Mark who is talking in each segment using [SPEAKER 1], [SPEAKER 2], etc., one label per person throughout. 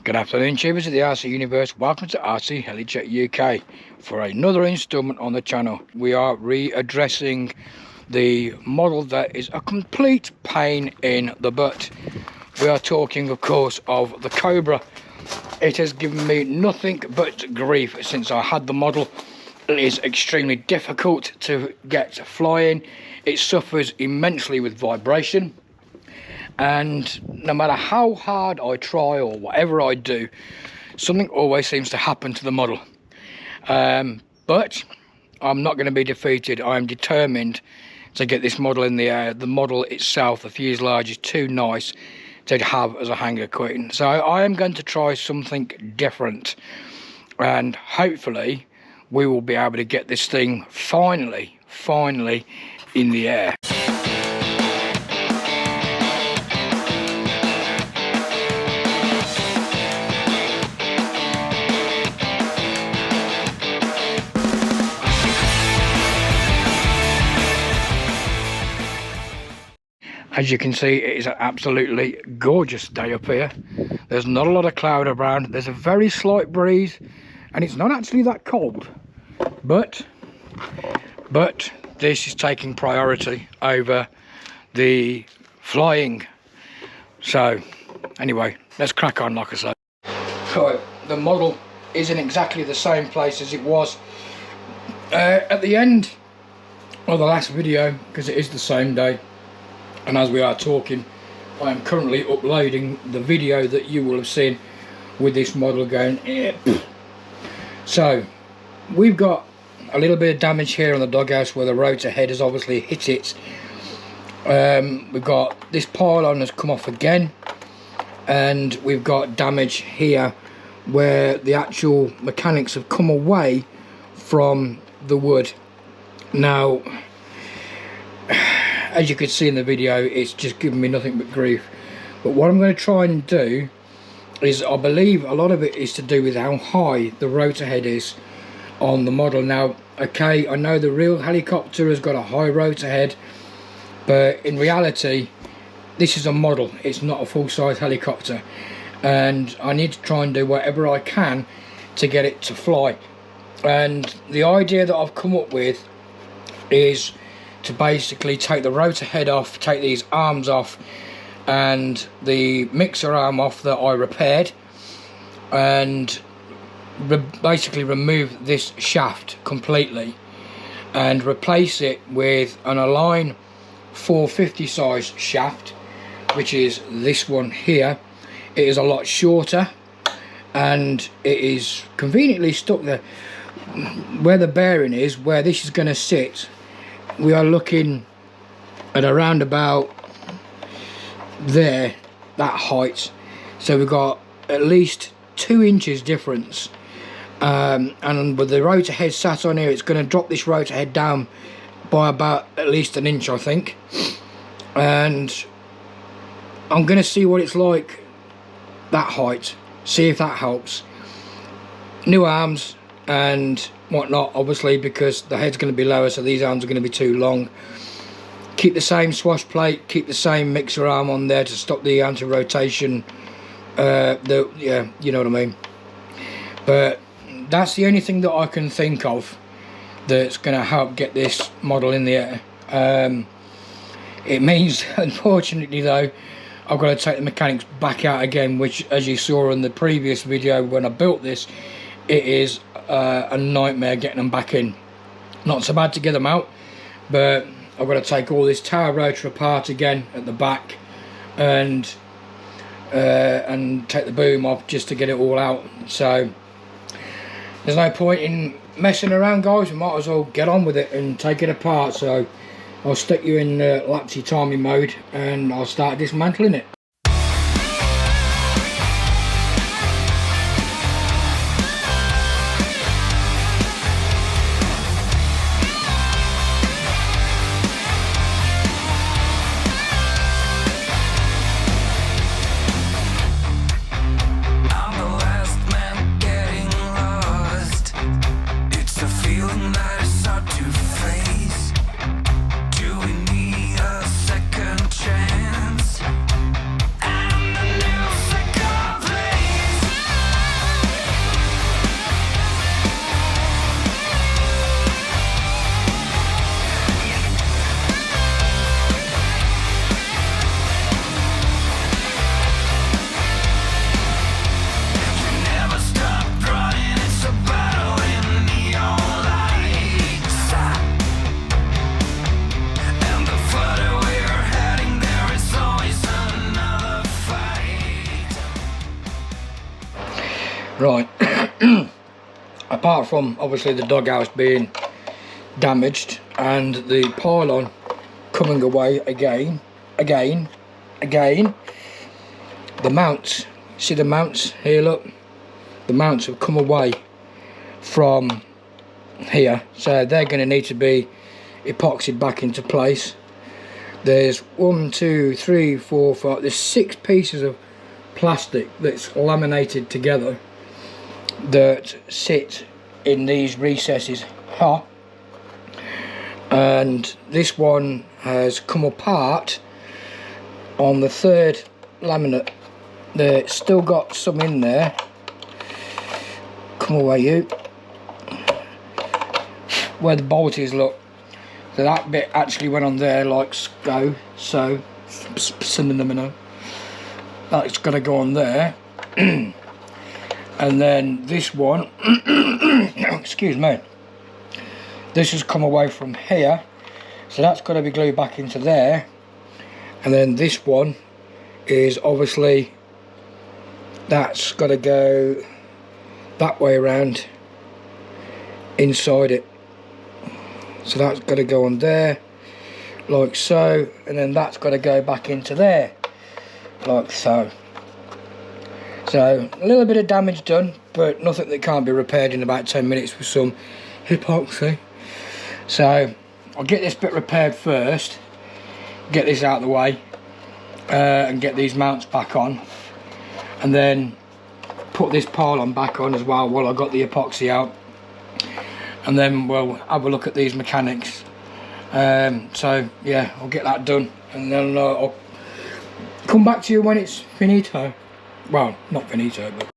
[SPEAKER 1] Good afternoon, tubers of the RC universe. Welcome to RC Helijet UK for another installment on the channel. We are readdressing the model that is a complete pain in the butt. We are talking, of course, of the Cobra. It has given me nothing but grief since I had the model. It is extremely difficult to get flying. It suffers immensely with vibration. And no matter how hard I try or whatever I do, something always seems to happen to the model. But I'm not going to be defeated. I am determined to get this model in the air. The model itself, the fuselage, is too nice to have as a hanger queen. So I am going to try something different, and hopefully we will be able to get this thing finally in the air. As you can see, it is an absolutely gorgeous day up here. There's not a lot of cloud around. There's a very slight breeze, and it's not actually that cold. But this is taking priority over the flying. So anyway, let's crack on, like I say. Right, the model is in exactly the same place as it was at the end of the last video, because it is the same day. And as we are talking, I am currently uploading the video that you will have seen with this model going. So we've got a little bit of damage here on the doghouse where the rotor head has obviously hit it. We've got this pylon has come off again, and we've got damage here where the actual mechanics have come away from the wood. Now, as you can see in the video, it's just giving me nothing but grief. But what I'm going to try and do is, I believe a lot of it is to do with how high the rotor head is on the model. Now, okay, I know the real helicopter has got a high rotor head, but in reality, this is a model. It's not a full-size helicopter, and I need to try and do whatever I can to get it to fly. And the idea that I've come up with is to basically take the rotor head off, take these arms off and the mixer arm off that I repaired, and basically remove this shaft completely and replace it with an Align 450 size shaft, which is this one here. It is a lot shorter and it is conveniently stuck there where the bearing is, where this is going to sit. We are looking at around about there, that height. So we've got at least 2 inches difference, and with the rotor head sat on here, it's going to drop this rotor head down by about at least 1 inch, I think. And I'm going to see what it's like that height, see if that helps. New arms and whatnot, obviously, because the head's going to be lower, so these arms are going to be too long. Keep the same swash plate, keep the same mixer arm on there to stop the anti-rotation. Yeah, you know what I mean. But that's the only thing that I can think of that's going to help get this model in the air. It means, unfortunately though, I've got to take the mechanics back out again, which, as you saw in the previous video when I built this, it is a nightmare getting them back in. Not so bad to get them out, but I've got to take all this tower rotor apart again at the back, and take the boom off just to get it all out. So there's no point in messing around, guys. We might as well get on with it and take it apart. So I'll stick you in lapsy timey mode and I'll start dismantling it.
[SPEAKER 2] Do we need a second chance?
[SPEAKER 1] Right, apart from obviously the doghouse being damaged and the pylon coming away again, the mounts, see the mounts here, look, the mounts have come away from here, so they're going to need to be epoxied back into place. There's 1, 2, 3, 4, 5, there's 6 pieces of plastic that's laminated together that sit in these recesses here, and this one has come apart on the 3rd laminate. There's still got some in there. Come away, you. Where the bolt is, look. So that bit actually went on there like so. That's got to go on there. And then this one, excuse me, this has come away from here, so that's got to be glued back into there. And then this one is obviously, that's got to go that way around inside it. So that's got to go on there, like so, and then that's got to go back into there, like so. So a little bit of damage done, but nothing that can't be repaired in about 10 minutes with some epoxy. So I'll get this bit repaired first, get this out of the way, and get these mounts back on, and then put this pylon back on as well while I got the epoxy out, and then we'll have a look at these mechanics. So yeah, I'll get that done, and then I'll come back to you when it's finito. Well, not finito, but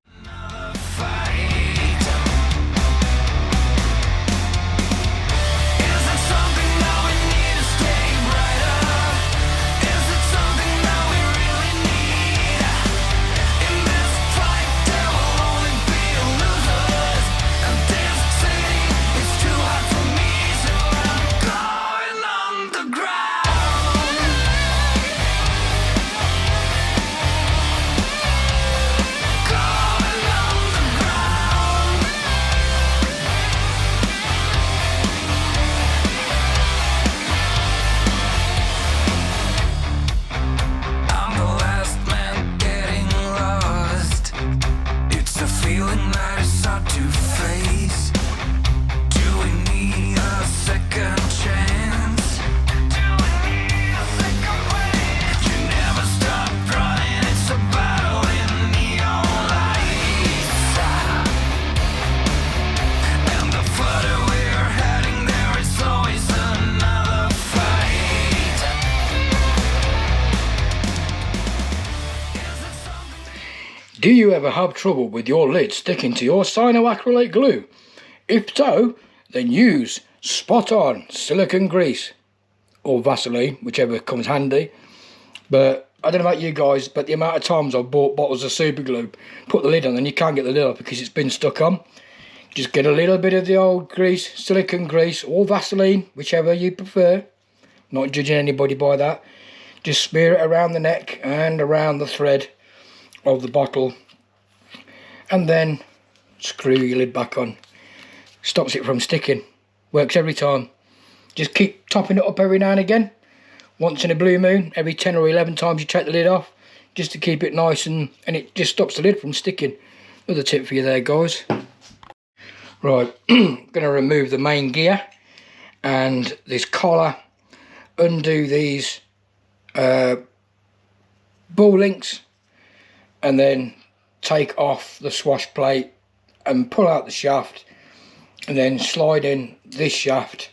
[SPEAKER 1] do you ever have trouble with your lid sticking to your cyanoacrylate glue? If so, then use Spot On silicone grease or Vaseline, whichever comes handy. But I don't know about you guys, but the amount of times I've bought bottles of super glue, put the lid on, and you can't get the lid off because it's been stuck on. Just get a little bit of the old grease, silicone grease or Vaseline, whichever you prefer. Not judging anybody by that. Just smear it around the neck and around the thread of the bottle, and then screw your lid back on. Stops it from sticking. Works every time. Just keep topping it up every now and again. Once in a blue moon, every 10 or 11 times you take the lid off, just to keep it nice, and it just stops the lid from sticking. Another tip for you there, guys. Right, I'm going to remove the main gear and this collar, undo these ball links, and then take off the swash plate and pull out the shaft, and then slide in this shaft,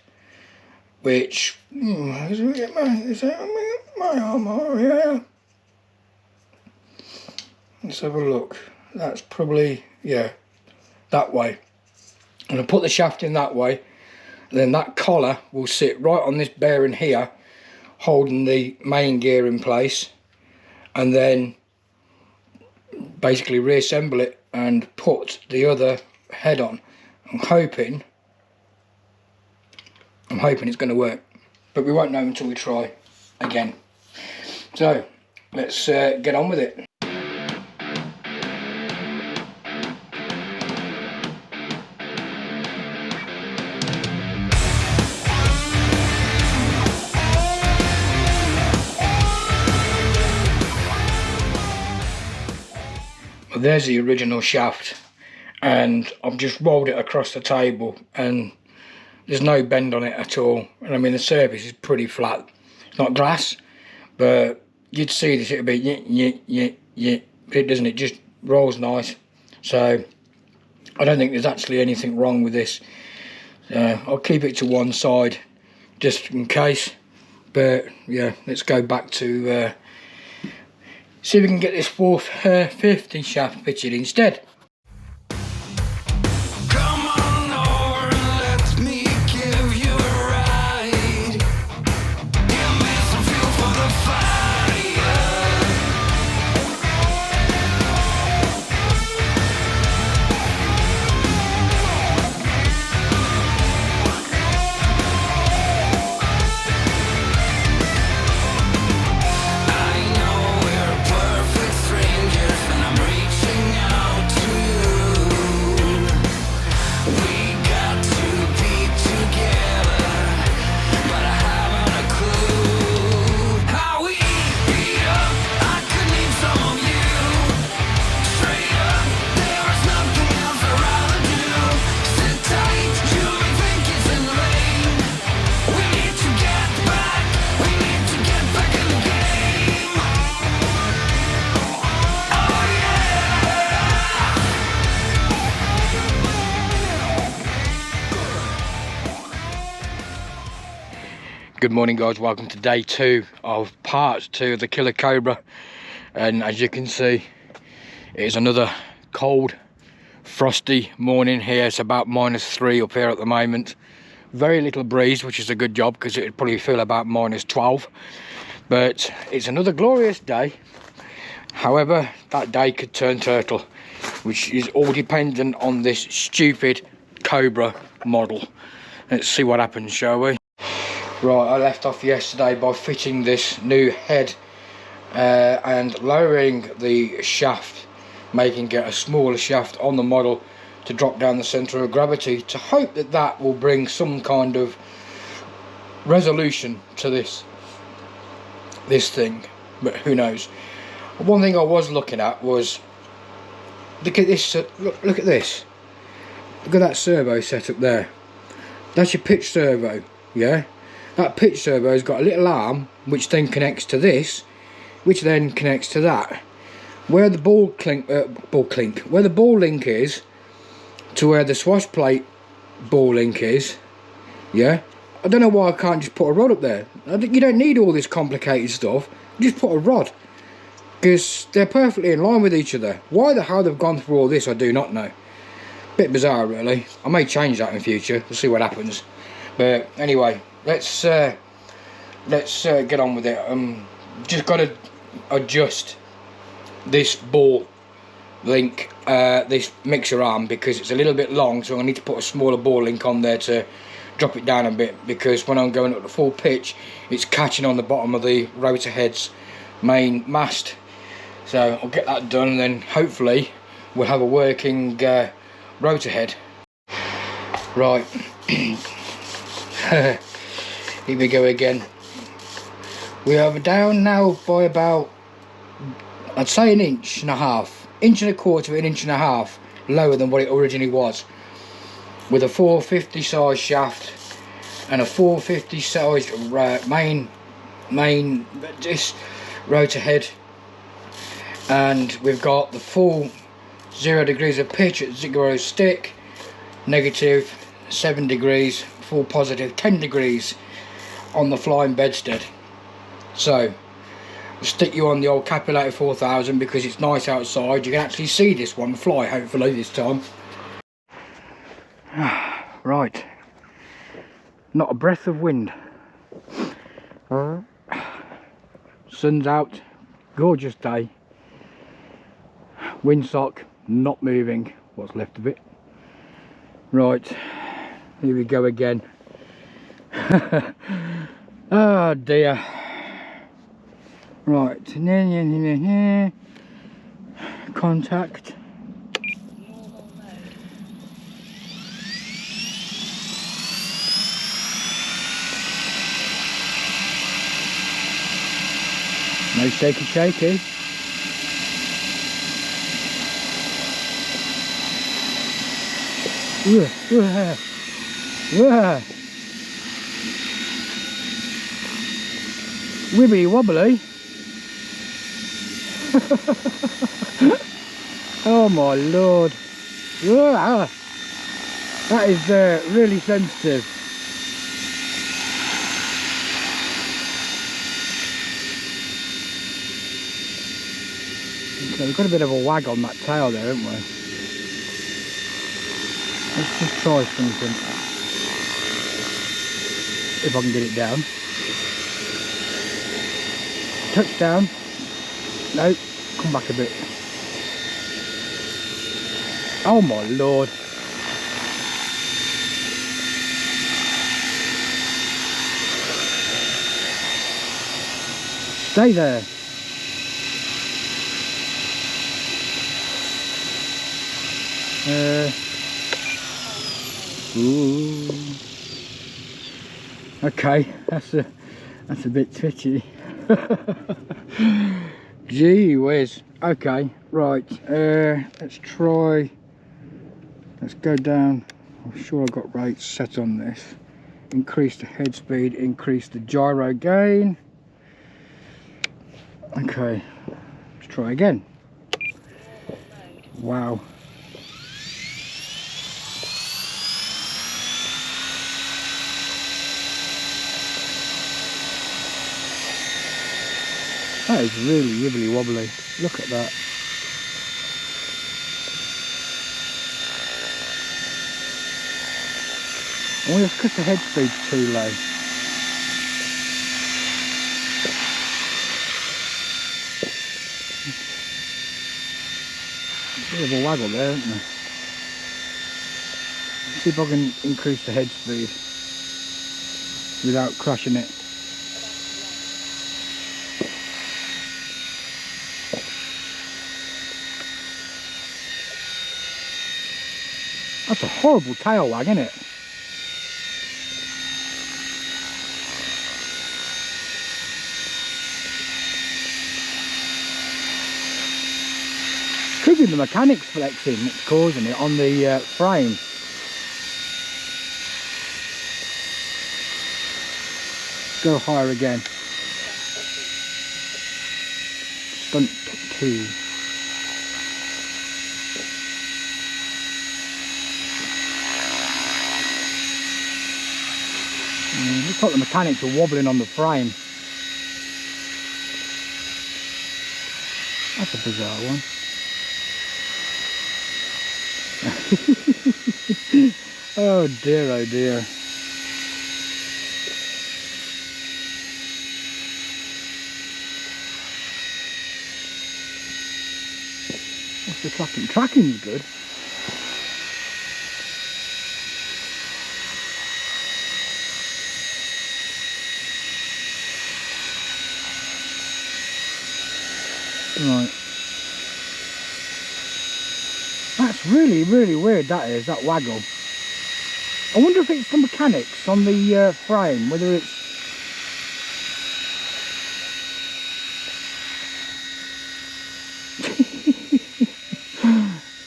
[SPEAKER 1] which is that my arm over here? Let's have a look. That's probably, yeah, that way. I'm going to put the shaft in that way, and then that collar will sit right on this bearing here, holding the main gear in place, and then basically reassemble it and put the other head on. I'm hoping it's going to work, but we won't know until we try again. So let's get on with it. there's the original shaft, and I've just rolled it across the table and there's no bend on it at all. And I mean, the surface is pretty flat. It's not glass, but you'd see this, it'd be yeah, but it doesn't, it just rolls nice. So I don't think there's actually anything wrong with this. I'll keep it to one side just in case, but yeah, let's go back to see if we can get this 450 shaft fitted instead. Good morning guys, welcome to day 2 of part 2 of the Killer Cobra. And as you can see, it is another cold, frosty morning here. It's about -3 up here at the moment. Very little breeze, which is a good job because it would probably feel about -12. But it's another glorious day. However, that day could turn turtle, which is all dependent on this stupid Cobra model. Let's see what happens, shall we? Right, I left off yesterday by fitting this new head and lowering the shaft, making it a smaller shaft on the model to drop down the centre of gravity, to hope that that will bring some kind of resolution to this thing, but who knows. One thing I was looking at was, look at this, look at this, look at that servo set up there. That's your pitch servo, yeah? That pitch servo has got a little arm which then connects to this, which then connects to that. Where the where the ball link is to where the swash plate ball link is, yeah. I don't know why I can't just put a rod up there. You don't need all this complicated stuff. Just put a rod, because they're perfectly in line with each other. Why the hell they've gone through all this, I do not know. Bit bizarre, really. I may change that in future. We'll see what happens. But anyway, let's get on with it. Just got to adjust this ball link, this mixer arm, because it's a little bit long, so I need to put a smaller ball link on there to drop it down a bit, because when I'm going up to full pitch, it's catching on the bottom of the rotor head's main mast. So I'll get that done, and then hopefully we'll have a working rotor head. Right. Here we go again. We are down now by about, I'd say, an inch and a half, inch and a quarter, an inch and a half lower than what it originally was, with a 450 size shaft and a 450 size main this rotor head, and we've got the full 0 degrees of pitch at 0 stick, -7 degrees, full positive 10 degrees on the flying bedstead. So I'll stick you on the old Capulator 4000 because it's nice outside. You can actually see this one fly, hopefully this time. Right, not a breath of wind. Sun's out, gorgeous day. Windsock not moving, what's left of it. Right, here we go again. Oh dear. Right, contact. No shaky shaky. Wibbly wobbly. Oh my lord. That is really sensitive. Okay, we've got a bit of a wag on that tail there, haven't we? Let's just try something. If I can get it down. Touch down. No, come back a bit. Oh my lord. Stay there. Ooh. Okay, that's a bit twitchy. Gee whiz. Okay, right. Let's try. Let's go down. I'm sure I've got rates set on this. Increase the head speed, increase the gyro gain. Okay, let's try again. Wow. That is really wibbly wobbly. Look at that. I wonder if because the head speed's too low. A bit of a waggle there, isn't there? Let's see if I can increase the head speed without crushing it. That's a horrible tail wag, isn't it? Could be the mechanics flexing that's causing it on the frame. Go higher again. Stunt 2. Looks like the mechanics are wobbling on the frame. That's a bizarre one. Oh dear, oh dear. What's the tracking? Tracking's good. Right. That's really, really weird, that is, that waggle. I wonder if it's the mechanics on the frame, whether it's...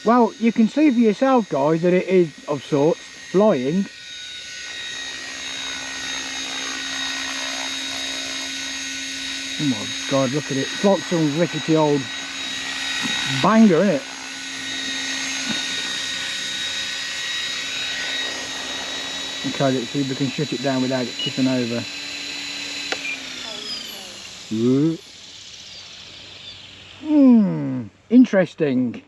[SPEAKER 1] Well, you can see for yourself, guys, that it is of sorts flying. Oh my god, look at it. It's like some rickety old banger, isn't it? Okay, let's see if we can shut it down without it tipping over. Interesting.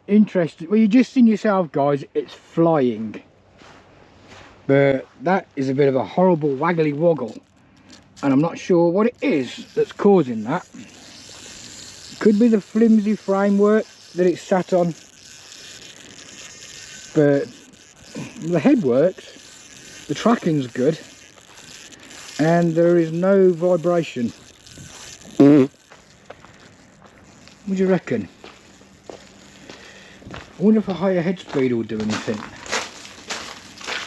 [SPEAKER 1] Interesting. Well, you just seen yourself, guys, it's flying. But that is a bit of a horrible waggly woggle, and I'm not sure what it is that's causing that. It could be the flimsy framework that it's sat on, but the head works, the tracking's good, and there is no vibration. What do you reckon? I wonder if a higher head speed will do anything.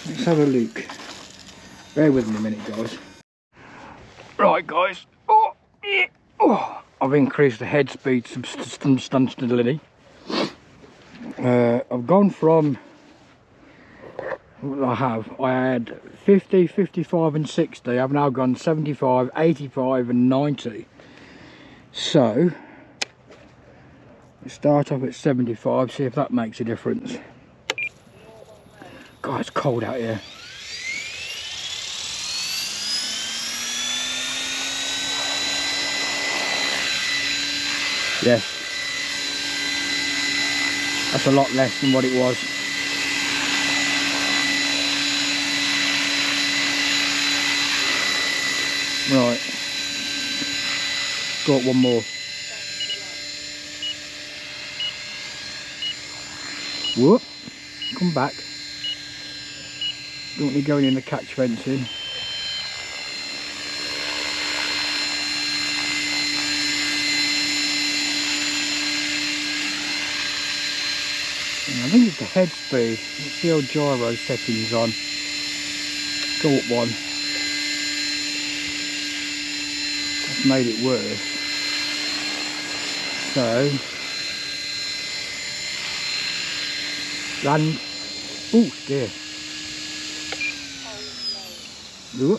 [SPEAKER 1] Let's have a look. Bear with me a minute, guys. Right, guys. I've increased the head speed substantially. I've gone from, what I had 50, 55 and 60. I've now gone 75, 85 and 90. So let's start off at 75, see if that makes a difference. God, it's cold out here. Yes, that's a lot less than what it was. Right, got one more. Whoop, come back. Don't want me going in the catch fencing. I think it's the head speed. Let's see how gyro settings on. Go up one. That's made it worse. So land. Oh dear. Ooh. A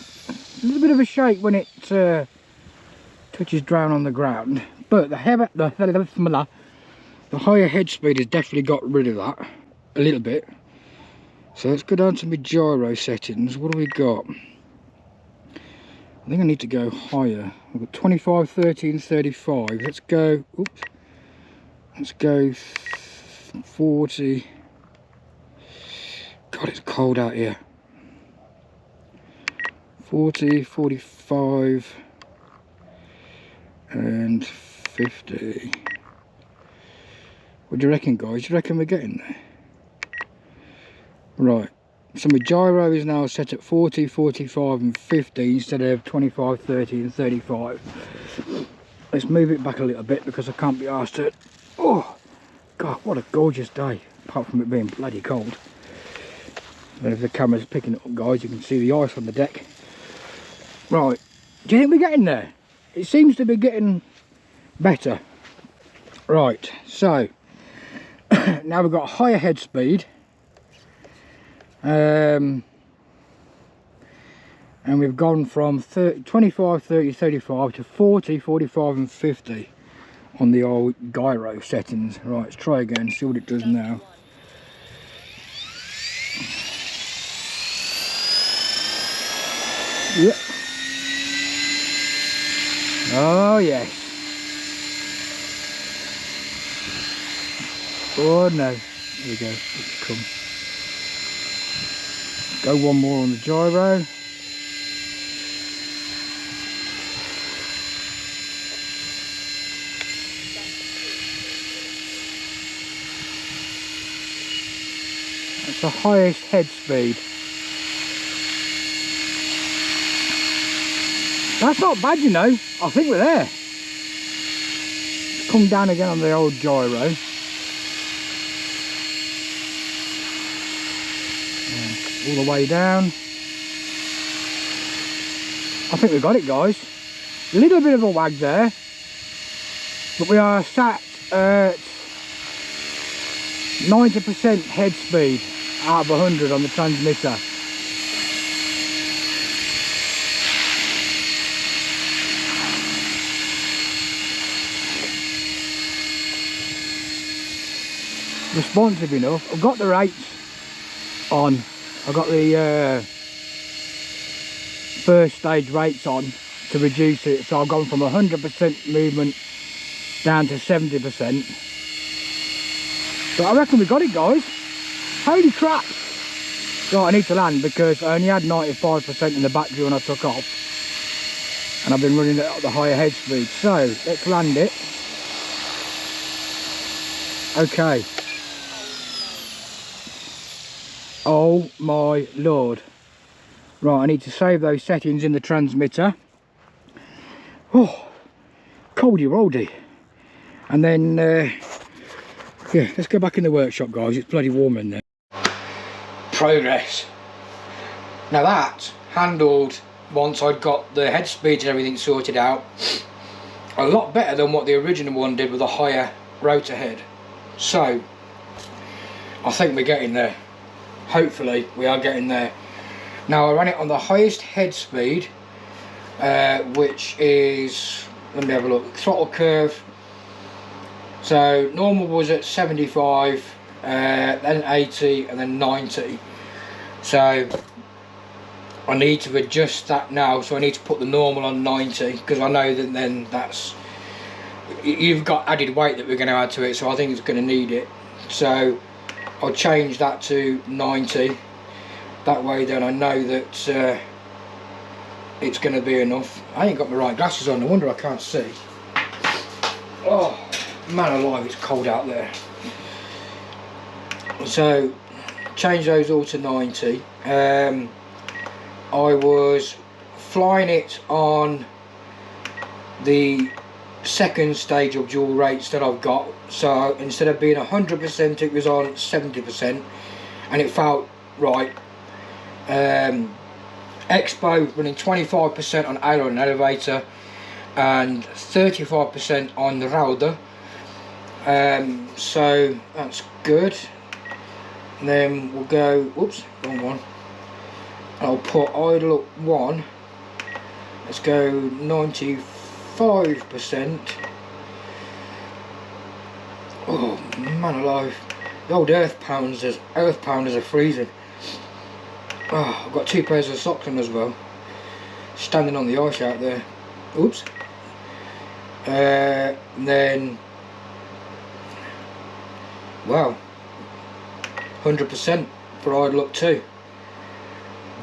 [SPEAKER 1] little bit of a shake when it touches down on the ground, but the higher head speed has definitely got rid of that a little bit. So let's go down to my gyro settings. What do we got? I think I need to go higher. I've got 25, 30 and 35. Let's go, oops. Let's go 40. God, it's cold out here. 40, 45 and 50. What do you reckon, guys? Do you reckon we're getting there? Right, so my gyro is now set at 40, 45 and 50 instead of 25, 30 and 35. Let's move it back a little bit because I can't be arsed to it. Oh, God, what a gorgeous day, apart from it being bloody cold. And if the camera's picking it up, guys, you can see the ice on the deck. Right, do you think we're getting there? It seems to be getting better. Right, so now we've got higher head speed, and we've gone from 25, 30, 35 to 40, 45 and 50 on the old gyro settings. Right, let's try again, see what it does now. Yep. Oh yes. Oh no. Here we go. It's come. Go one more on the gyro. That's the highest head speed. That's not bad, you know. I think we're there. Let's come down again on the old gyro. All the way down. I think we've got it, guys. A little bit of a wag there, but we are sat at 90% head speed out of 100 on the transmitter. Responsive enough. I've got the rates on. I've got the first stage rates on to reduce it, so I've gone from 100% movement down to 70%. But I reckon we got it, guys. Holy crap! Right, I need to land because I only had 95% in the battery when I took off, and I've been running it at the higher head speed. So let's land it. Okay. Oh my lord. Right, I need to save those settings in the transmitter. Oh, coldy roldy. And then, yeah, let's go back in the workshop, guys. It's bloody warm in there. Progress. Now that handled, once I'd got the head speed and everything sorted out, a lot better than what the original one did with a higher rotor head. So I think we're getting there. Hopefully we are getting there. Now I ran it on the highest head speed, which is, let me have a look, throttle curve. So normal was at 75, then 80 and then 90. So I need to adjust that now, so I need to put the normal on 90, because I know that then that's, you've got added weight that we're going to add to it, so I think it's going to need it. So I'll change that to 90. That way then I know that it's going to be enough. I ain't got my right glasses on, no wonder I can't see. Oh man alive, it's cold out there. So change those all to 90. I was flying it on the second stage of dual rates that I've got, so instead of being 100% it was on 70%, and it felt right. Expo running 25% on aileron and elevator and 35% on the Rauda, so that's good. And then we'll go, whoops, wrong one. I'll put idle up 1, let's go 95%. Oh man alive, the old earth pounders are freezing. Oh, I've got 2 pairs of socks on as well, standing on the ice out there. Oops. And then, wow, 100% for idle up 2.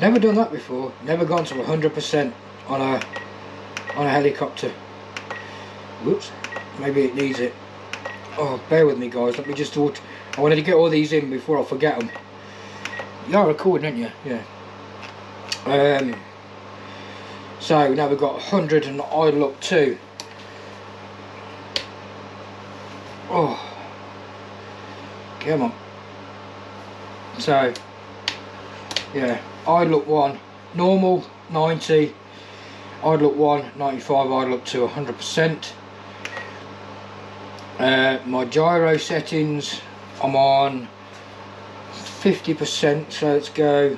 [SPEAKER 1] Never done that before. Never gone to 100% on a helicopter. Whoops. Maybe it needs it. Oh, bear with me, guys. Let me just I wanted to get all these in before I forget them. You are recording, aren't you? Yeah. So now we've got 100 and idle up 2. Oh, come on. So yeah, idle up 1, normal 90, idle up 1 95, idle up 2 100%. My gyro settings, I'm on 50%, so let's go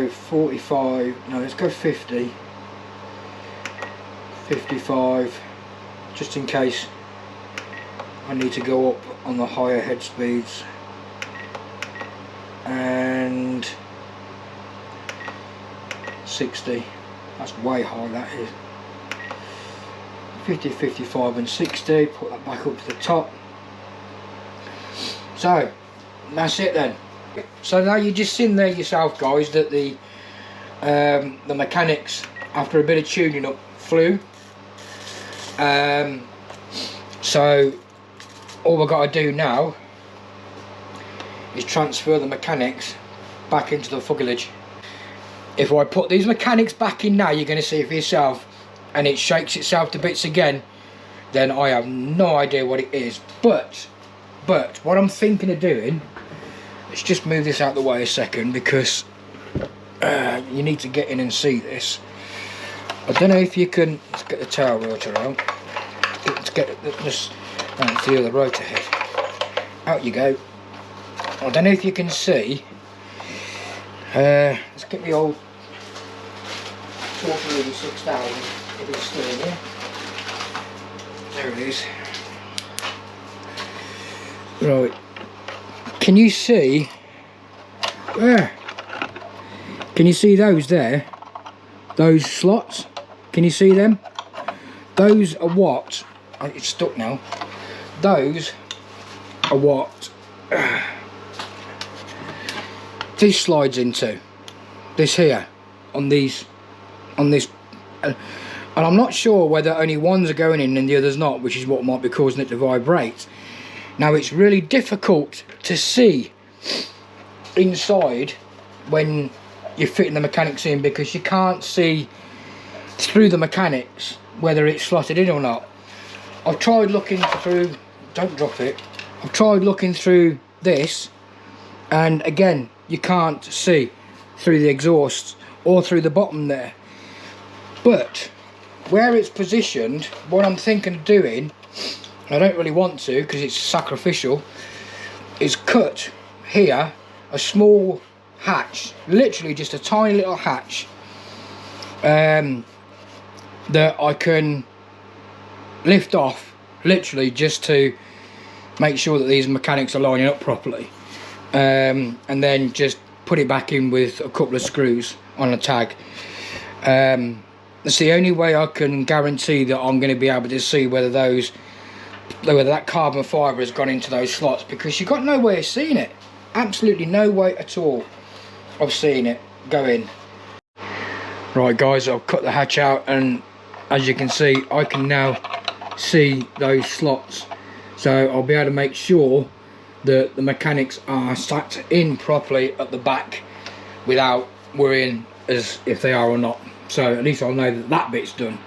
[SPEAKER 1] 45, no, let's go 50, 55, just in case I need to go up on the higher head speeds. And 60, that's way high, that is. 50, 55 and 60, put that back up to the top. So that's it then. So now you've just seen there yourself, guys, that the mechanics, after a bit of tuning up, flew. So all we've got to do now is transfer the mechanics back into the fuselage. If I put these mechanics back in now, you're going to see it for yourself, and it shakes itself to bits again, then I have no idea what it is. But what I'm thinking of doing, let's just move this out of the way a second, because you need to get in and see this. I don't know if you can, let's get the tail rotor out. Let's get this, that's the other rotor head. Out you go. I don't know if you can see. Let's get the old 406000 if it's still in here. There it is. Right. Can you see? Can you see those there? Those slots? Can you see them? Those are what? Oh, it's stuck now. Those are what this slides into. This here, on this, and I'm not sure whether only ones are going in and the others not, which is what might be causing it to vibrate. Now it's really difficult to see inside when you're fitting the mechanics in, because you can't see through the mechanics whether it's slotted in or not. I've tried looking through, don't drop it, I've tried looking through this, and again you can't see through the exhaust or through the bottom there. But where it's positioned, what I'm thinking of doing I don't really want to because it's sacrificial, is cut here a small hatch, literally just a tiny little hatch, that I can lift off, literally just to make sure that these mechanics are lining up properly, and then just put it back in with a couple of screws on a tag. It's the only way I can guarantee that I'm going to be able to see whether that carbon fibre has gone into those slots, because you've got no way of seeing it. Absolutely no way at all of seeing it go in. Right guys, I've cut the hatch out, and as you can see, I can now see those slots, so I'll be able to make sure that the mechanics are sat in properly at the back without worrying as if they are or not. So at least I'll know that that bit's done.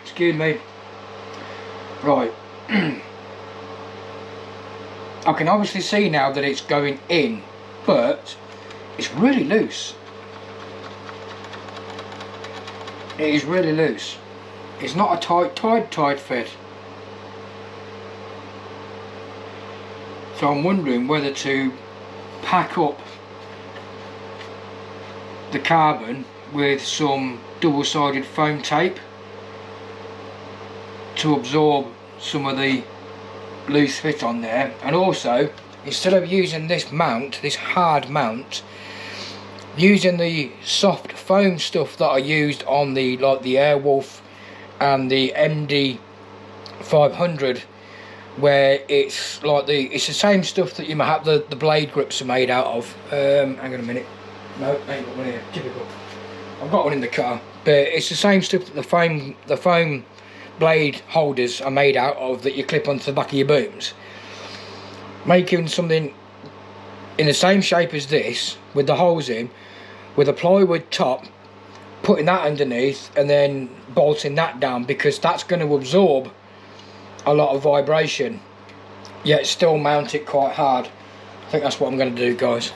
[SPEAKER 1] Excuse me. Right. I can obviously see now that it's going in, but it's really loose. It is really loose. It's not a tight fit. So I'm wondering whether to pack up the carbon with some double-sided foam tape to absorb some of the loose fit on there, and also instead of using this mount, this hard mount, using the soft foam stuff that I used on the the Airwolf and the MD 500, where it's the same stuff that you might have the blade grips are made out of. Hang on a minute. No, I ain't got one here. Typical. I've got one in the car, but it's the same stuff that the foam blade holders are made out of that you clip onto the back of your booms. Making something in the same shape as this with the holes in, with a plywood top, putting that underneath and then bolting that down, because that's going to absorb a lot of vibration yet still mount it quite hard. I think that's what I'm going to do, guys.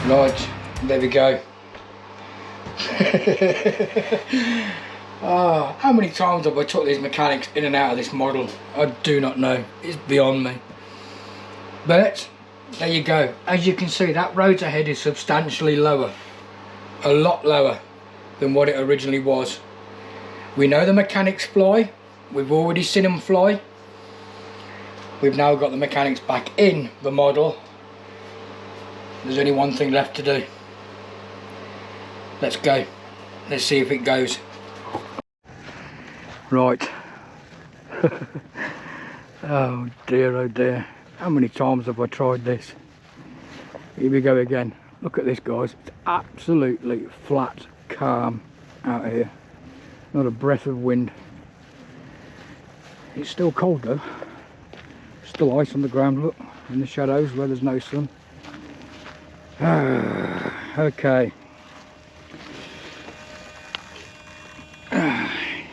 [SPEAKER 1] Right, there we go. How many times have I took these mechanics in and out of this model? I do not know. It's beyond me. But there you go. As you can see, that rotor head is substantially lower. A lot lower than what it originally was. We know the mechanics fly. We've already seen them fly. We've now got the mechanics back in the model. There's only one thing left to do. Let's go. Let's see if it goes. Right. Oh dear. How many times have I tried this? Here we go again. Look at this, guys. It's absolutely flat, calm out here. Not a breath of wind. It's still cold though. Still ice on the ground, look, in the shadows where there's no sun. Okay.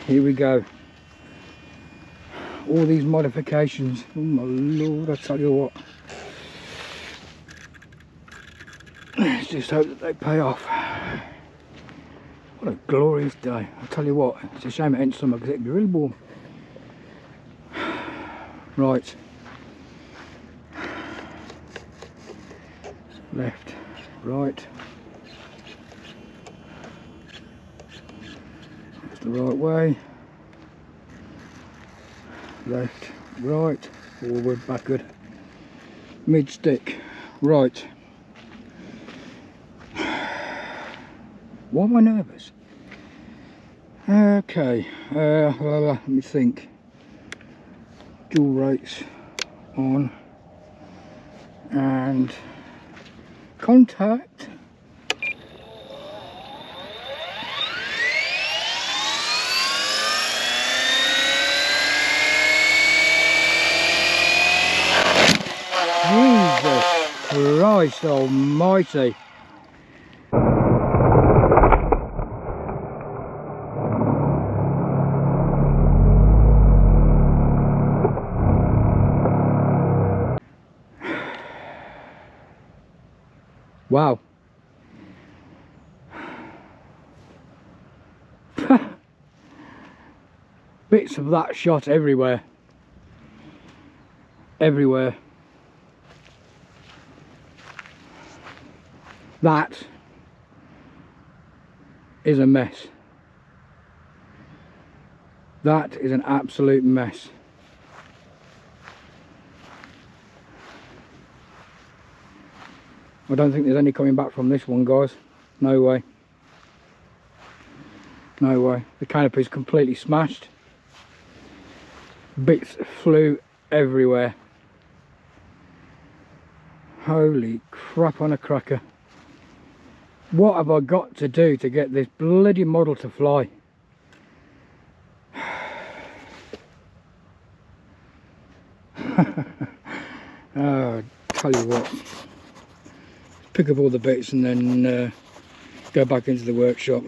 [SPEAKER 1] Here we go. All these modifications. Oh my lord, I tell you what. Let's just hope that they pay off. What a glorious day. I tell you what, it's a shame it ain't summer because it'd be really warm. Right. Left, right. That's the right way. Left, right, forward, backward, mid stick, right. Why am I nervous? Okay, let me think. Dual rates on and contact. Jesus Christ almighty. Wow. Bits of that shot everywhere. Everywhere. That is a mess. That is an absolute mess. I don't think there's any coming back from this one, guys. No way. No way. The canopy's completely smashed. Bits flew everywhere. Holy crap on a cracker. What have I got to do to get this bloody model to fly? Oh, tell you what. Pick up all the bits and then go back into the workshop.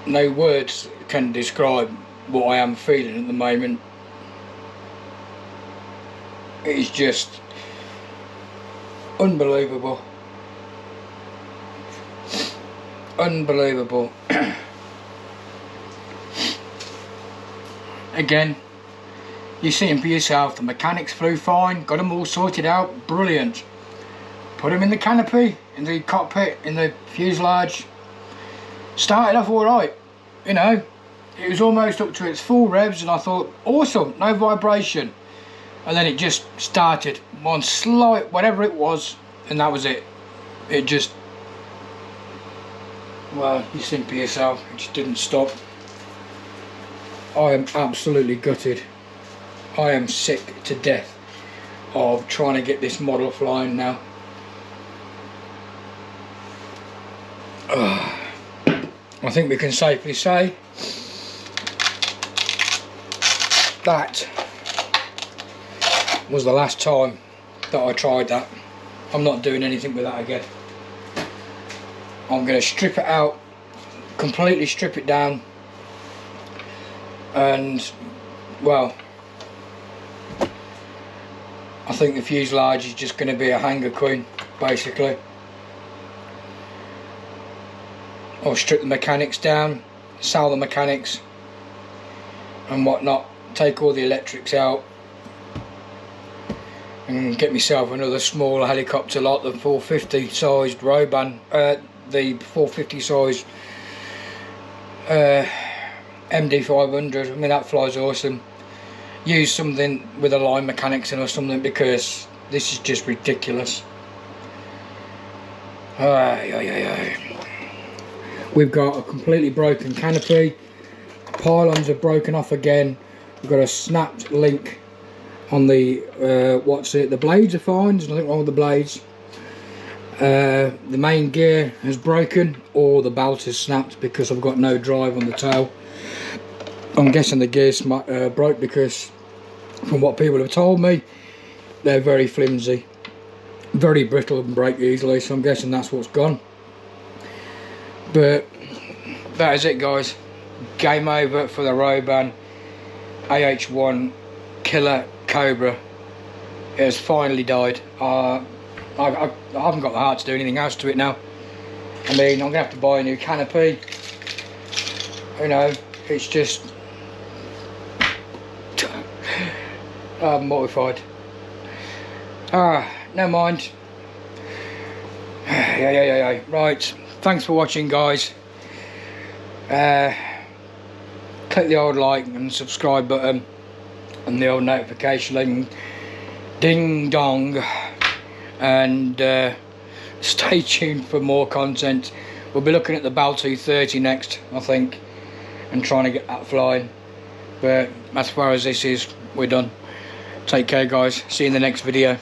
[SPEAKER 1] No words can describe what I am feeling at the moment. It is just unbelievable. Unbelievable. Again, you're seeing for yourself, the mechanics flew fine, got them all sorted out, brilliant. Put them in the canopy, in the cockpit, in the fuselage. Started off alright, you know. It was almost up to its full revs and I thought, awesome, no vibration. And then it just started, one slight, whatever it was, and that was it. It just, well, you see for yourself, it just didn't stop. I am absolutely gutted. I am sick to death of trying to get this model flying now. I think we can safely say that was the last time that I tried that. I'm not doing anything with that again. I'm going to strip it out, completely strip it down, and well, I think the fuselage is just going to be a hanger queen, basically. I'll strip the mechanics down, sell the mechanics and whatnot, take all the electrics out, and get myself another small helicopter like the 450 sized Roban, the 450 sized MD500. I mean, that flies awesome. Use something with a line mechanics in or something, because this is just ridiculous. We've got a completely broken canopy, pylons are broken off again, we've got a snapped link on the the blades are fine, there's nothing wrong with the blades. The main gear has broken, or the belt is snapped because I've got no drive on the tail. I'm guessing the gears broke, because from what people have told me, they're very flimsy, very brittle and break easily, so I'm guessing that's what's gone. But that is it, guys. Game over for the Roban AH-1 killer Cobra. It has finally died. I haven't got the heart to do anything else to it now. I mean, I'm gonna have to buy a new canopy. You know, it's just I'm mortified. Never mind. Yeah. Right. Thanks for watching, guys. Click the old like and subscribe button and the old notification link, ding dong, and stay tuned for more content. We'll be looking at the Bal 230 next, I think, and trying to get that flying. But as far as this is, we're done. Take care, guys. See you in the next video.